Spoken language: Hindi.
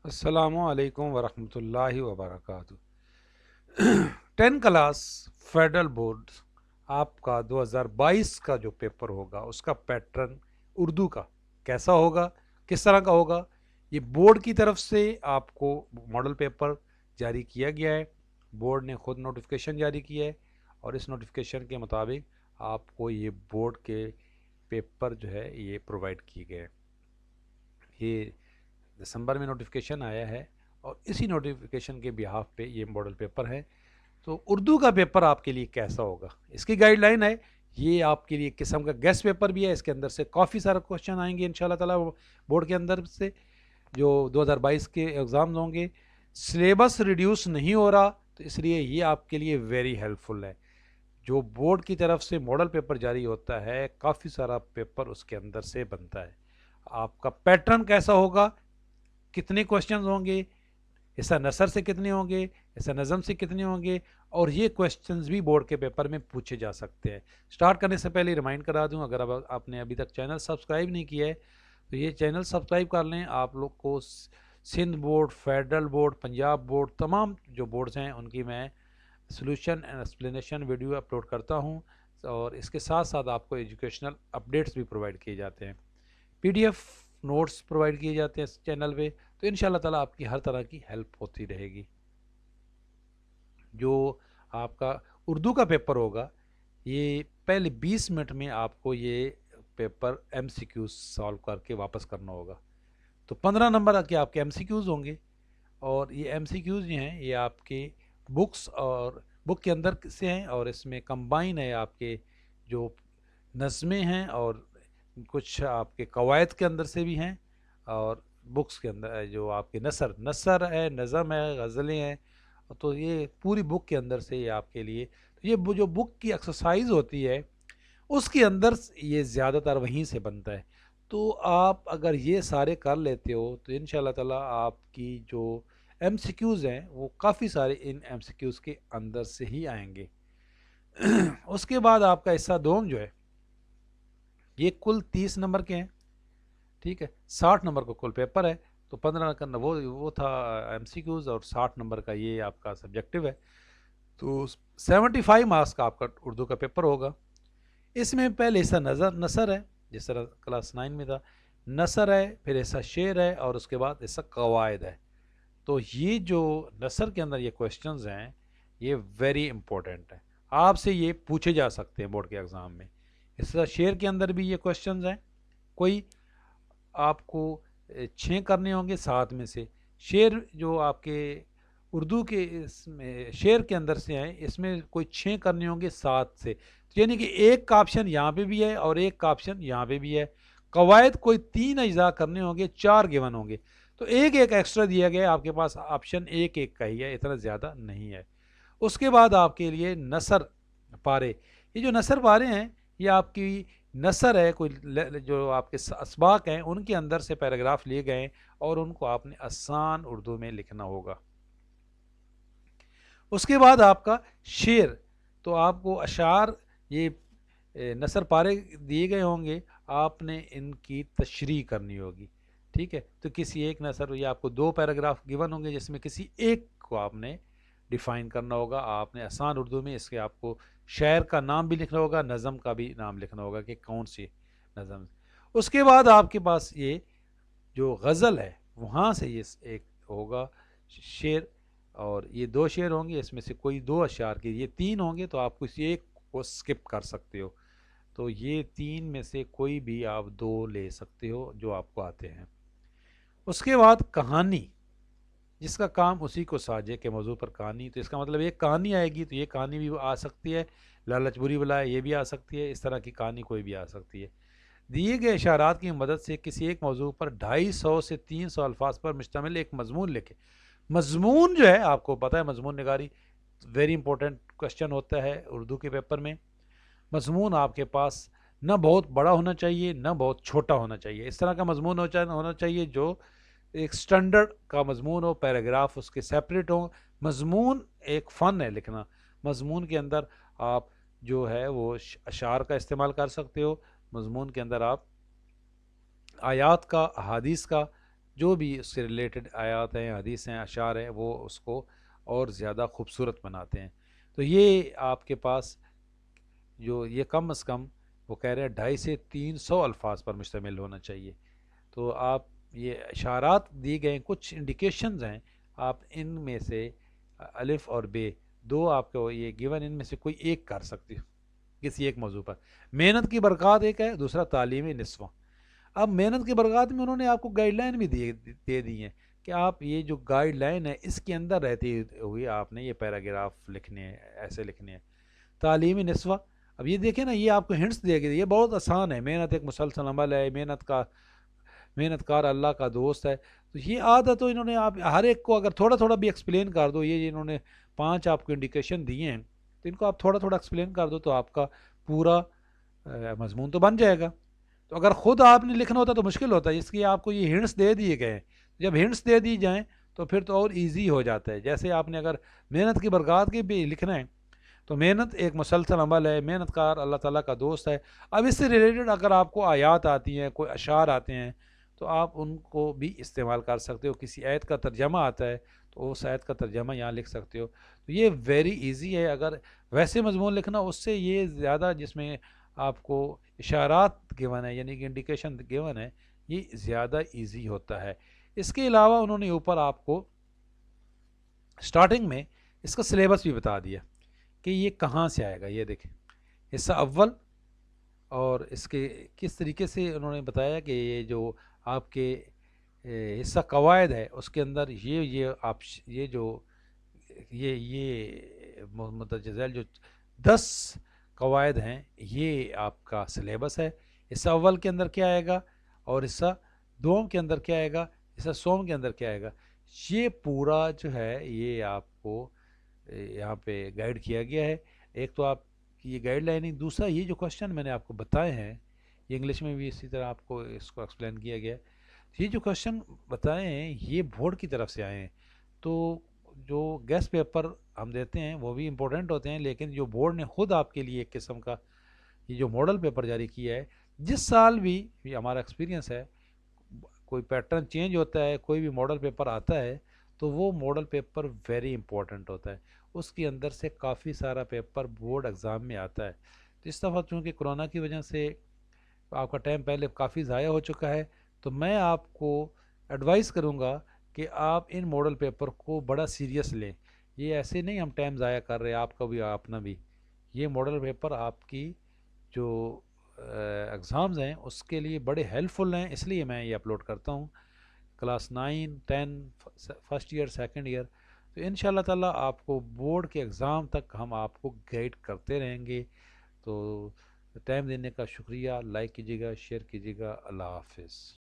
अस्सलामु अलैकुम वरहमतुल्लाहि वबरकातुहू। 10 क्लास फेडरल बोर्ड आपका 2022 का जो पेपर होगा उसका पैटर्न उर्दू का कैसा होगा, किस तरह का होगा। ये बोर्ड की तरफ से आपको मॉडल पेपर जारी किया गया है। बोर्ड ने खुद नोटिफिकेशन जारी किया है और इस नोटिफिकेशन के मुताबिक आपको ये बोर्ड के पेपर जो है ये प्रोवाइड किए गए हैं। ये दिसंबर में नोटिफिकेशन आया है और इसी नोटिफिकेशन के बिहाफ पे ये मॉडल पेपर है। तो उर्दू का पेपर आपके लिए कैसा होगा, इसकी गाइडलाइन है। ये आपके लिए एक किस्म का गेस्ट पेपर भी है। इसके अंदर से काफ़ी सारे क्वेश्चन आएंगे इंशाल्लाह ताला बोर्ड के अंदर से जो 2022 के एग्ज़ाम्स होंगे। सिलेबस रिड्यूस नहीं हो रहा, तो इसलिए ये आपके लिए वेरी हेल्पफुल है। जो बोर्ड की तरफ से मॉडल पेपर जारी होता है, काफ़ी सारा पेपर उसके अंदर से बनता है। आपका पैटर्न कैसा होगा, कितने क्वेश्चन होंगे, ऐसा नसर से कितने होंगे, ऐसा नज़म से कितने होंगे, और ये क्वेश्चंस भी बोर्ड के पेपर में पूछे जा सकते हैं। स्टार्ट करने से पहले रिमाइंड करा दूं, अगर अब आपने अभी तक चैनल सब्सक्राइब नहीं किया है तो ये चैनल सब्सक्राइब कर लें। आप लोग को Sindh board, federal board, Punjab board, तमाम जो बोर्ड्स हैं उनकी मैं solution and explanation video upload करता हूँ और इसके साथ साथ आपको एजुकेशनल अपडेट्स भी प्रोवाइड किए जाते हैं। पीडीएफ नोट्स प्रोवाइड किए जाते हैं इस चैनल पे। तो इंशाल्लाह ताला आपकी हर तरह की हेल्प होती रहेगी। जो आपका उर्दू का पेपर होगा, ये पहले 20 मिनट में आपको ये पेपर एमसीक्यूज सॉल्व करके वापस करना होगा। तो 15 नंबर के आपके एमसीक्यूज होंगे और ये एमसीक्यूज जो हैं ये आपके बुक्स और बुक के अंदर से हैं और इसमें कंबाइन है आपके जो नज़में हैं और कुछ आपके कवायद के अंदर से भी हैं और बुक्स के अंदर जो आपके नसर नसर है, नज़म है, गज़लें हैं। तो ये पूरी बुक के अंदर से ये आपके लिए, तो ये जो बुक की एक्सरसाइज होती है उसके अंदर ये ज़्यादातर वहीं से बनता है। तो आप अगर ये सारे कर लेते हो तो इंशाल्लाह ताला आपकी जो एमसीक्यूज़ हैं वो काफ़ी सारे इन एमसीक्यूज़ के अंदर से ही आएंगे। उसके बाद आपका हिस्सा दोम जो है ये कुल 30 नंबर के हैं, ठीक है। 60 नंबर का कुल पेपर है। तो 15 का वो था एमसीक्यूज़ और 60 नंबर का ये आपका सब्जेक्टिव है। तो 75 मार्क्स का आपका उर्दू का पेपर होगा। इसमें पहले ऐसा नसर है, जिस तरह क्लास 9 में था। नसर है, फिर ऐसा शेर है और उसके बाद ऐसा कवायद है। तो ये जो नसर के अंदर ये क्वेश्चंस हैं ये वेरी इंपॉर्टेंट है, आपसे ये पूछे जा सकते हैं बोर्ड के एग्ज़ाम में। इस तरह शेर के अंदर भी ये क्वेश्चंस हैं। कोई आपको 6 करने होंगे 7 में से। शेर जो आपके उर्दू के इसमें शेर के अंदर से हैं, इसमें कोई 6 करने होंगे 7 से। तो यानी कि एक का ऑप्शन यहाँ पे भी है और एक का ऑप्शन यहाँ पे भी है। कवायद कोई 3 अज्जा करने होंगे, 4 गिवन होंगे। तो एक एक एक्स्ट्रा दिया गया है, आपके पास ऑप्शन एक एक का ही है, इतना ज़्यादा नहीं है। उसके बाद आपके लिए नसर पारे। ये जो नसर पारे हैं ये आपकी नसर है, कोई जो आपके असबाक हैं उनके अंदर से पैराग्राफ लिए गए और उनको आपने आसान उर्दू में लिखना होगा। उसके बाद आपका शेर, तो आपको अशार ये नसर पारे दिए गए होंगे, आपने इनकी तशरीह करनी होगी, ठीक है। तो किसी एक नसर या आपको 2 पैराग्राफ गिवन होंगे जिसमें किसी एक को आपने डिफ़ाइन करना होगा। आपने आसान उर्दू में इसके आपको शायर का नाम भी लिखना होगा, नज़म का भी नाम लिखना होगा कि कौन सी नज़म। उसके बाद आपके पास ये जो गज़ल है वहाँ से ये एक होगा शेर, और ये 2 शेर होंगे, इसमें से कोई 2 अशार के, ये 3 होंगे तो आप किसी एक को स्किप कर सकते हो। तो ये 3 में से कोई भी आप 2 ले सकते हो जो आपको आते हैं। उसके बाद कहानी, जिसका काम उसी को साझे के मौजू पर कहानी, तो इसका मतलब एक कहानी आएगी तो ये कहानी भी आ सकती है। लालच बुरी बला है ये भी आ सकती है, इस तरह की कहानी कोई भी आ सकती है। दिए गए इशारात की मदद से किसी एक मौजू पर 250 से 300 अल्फाज पर मुश्तमिल एक मजमून लिखे। मजमून जो है आपको पता है, मजमून निगारी वेरी इंपॉर्टेंट क्वेश्चन होता है उर्दू के पेपर में। मजमून आपके पास न बहुत बड़ा होना चाहिए न बहुत छोटा होना चाहिए, इस तरह का मजमून होना चाहिए जो एक स्टैंडर्ड का मजमून हो, पैराग्राफ उसके सेपरेट हो। मजमून एक फ़न है लिखना। मजमून के अंदर आप जो है वो अशार का इस्तेमाल कर सकते हो। मजमून के अंदर आप आयात का, अहादीस का, जो भी उससे रिलेटेड आयात हैं, हदीस हैं, अशार हैं, वो उसको और ज़्यादा खूबसूरत बनाते हैं। तो ये आपके पास जो ये कम अज़ कम वो कह रहे हैं 250 से 300 अल्फाज पर मुश्तमिल होना चाहिए। तो आप ये इशारात दिए गए कुछ इंडिकेशंस हैं, आप इनमें से अलिफ और बे दो आपको ये गिवन, इनमें से कोई एक कर सकते हो किसी एक मौजू पर। मेहनत की बरक़ात एक है, दूसरा तालीमी निस्वा। अब मेहनत की बरक़ात में उन्होंने आपको गाइडलाइन भी दे दी हैं कि आप ये जो गाइडलाइन है इसके अंदर रहती हुई आपने ये पैराग्राफ लिखने हैं, ऐसे लिखने हैं। तालीमी निस्वा, अब ये देखें ना, ये आपको हिंट्स दिए गए, ये बहुत आसान है। मेहनत एक मुसलसल अमल है, मेहनतकार अल्लाह का दोस्त है। तो ये आदत तो इन्होंने आप हर एक को अगर थोड़ा थोड़ा भी एक्सप्लेन कर दो, ये इन्होंने 5 आपको इंडिकेशन दिए हैं, तो इनको आप थोड़ा थोड़ा एक्सप्लेन कर दो तो आपका पूरा मजमून तो बन जाएगा। तो अगर ख़ुद आपने लिखना होता तो मुश्किल होता है, इसलिए आपको ये हिंट्स दे दिए गए हैं। जब हिंट्स दे दी जाएँ तो फिर तो और ईजी हो जाता है। जैसे आपने अगर मेहनत की बरक़ात की भी लिखना है, तो मेहनत एक मुसलसल अमल है, मेहनतकार अल्लाह ताला का दोस्त है। अब इससे रिलेटेड अगर आपको आयात आती हैं, कोई अशार आते हैं, तो आप उनको भी इस्तेमाल कर सकते हो। किसी आयत का तर्जमा आता है तो उस आयत का तर्जमा यहाँ लिख सकते हो। तो ये वेरी इजी है। अगर वैसे मजमून लिखना, उससे ये ज़्यादा जिसमें आपको इशारात गिवन है, यानी कि इंडिकेशन गिवन है, ये ज़्यादा इजी होता है। इसके अलावा उन्होंने ऊपर आपको स्टार्टिंग में इसका सिलेबस भी बता दिया कि ये कहाँ से आएगा। ये देखें, हिस्सा अव्वल, और इसके किस तरीके से उन्होंने बताया कि ये जो आपके हिस्सा कवायद है उसके अंदर ये आप ये जो ये मुतजज़िल जो 10 कवायद हैं, ये आपका सिलेबस है। हिस्सा अव्वल के अंदर क्या आएगा और हिस्सा दोम के अंदर क्या आएगा, हिस्सा सोम के अंदर क्या आएगा, ये पूरा जो है ये आपको यहाँ पे गाइड किया गया है। एक तो आप ये गाइडलाइनिंग, दूसरा ये जो क्वेश्चन मैंने आपको बताए हैं, ये इंग्लिश में भी इसी तरह आपको इसको एक्सप्लेन किया गया है। ये जो क्वेश्चन बताए हैं ये बोर्ड की तरफ से आए हैं। तो जो गेस्ट पेपर हम देते हैं वो भी इम्पोर्टेंट होते हैं, लेकिन जो बोर्ड ने खुद आपके लिए एक किस्म का ये जो मॉडल पेपर जारी किया है, जिस साल भी, ये हमारा एक्सपीरियंस है, कोई पैटर्न चेंज होता है, कोई भी मॉडल पेपर आता है, तो वो मॉडल पेपर वेरी इंपॉर्टेंट होता है। उसके अंदर से काफ़ी सारा पेपर बोर्ड एग्ज़ाम में आता है। तो इस दफ़ा चूँकि कोरोना की वजह से आपका टाइम पहले काफ़ी ज़ाया हो चुका है, तो मैं आपको एडवाइस करूँगा कि आप इन मॉडल पेपर को बड़ा सीरियस लें। ये ऐसे नहीं हम टाइम ज़ाया कर रहे हैं, आपका भी अपना भी। ये मॉडल पेपर आपकी जो एग्ज़ाम्स हैं उसके लिए बड़े हेल्पफुल हैं, इसलिए मैं ये अपलोड करता हूँ। Class 9, 10, first year, second year, तो इंशाल्लाह ताला आपको बोर्ड के एग्ज़ाम तक हम आपको गाइड करते रहेंगे। तो टाइम देने का शुक्रिया। लाइक कीजिएगा, शेयर कीजिएगा। अल्लाह हाफ़िज़।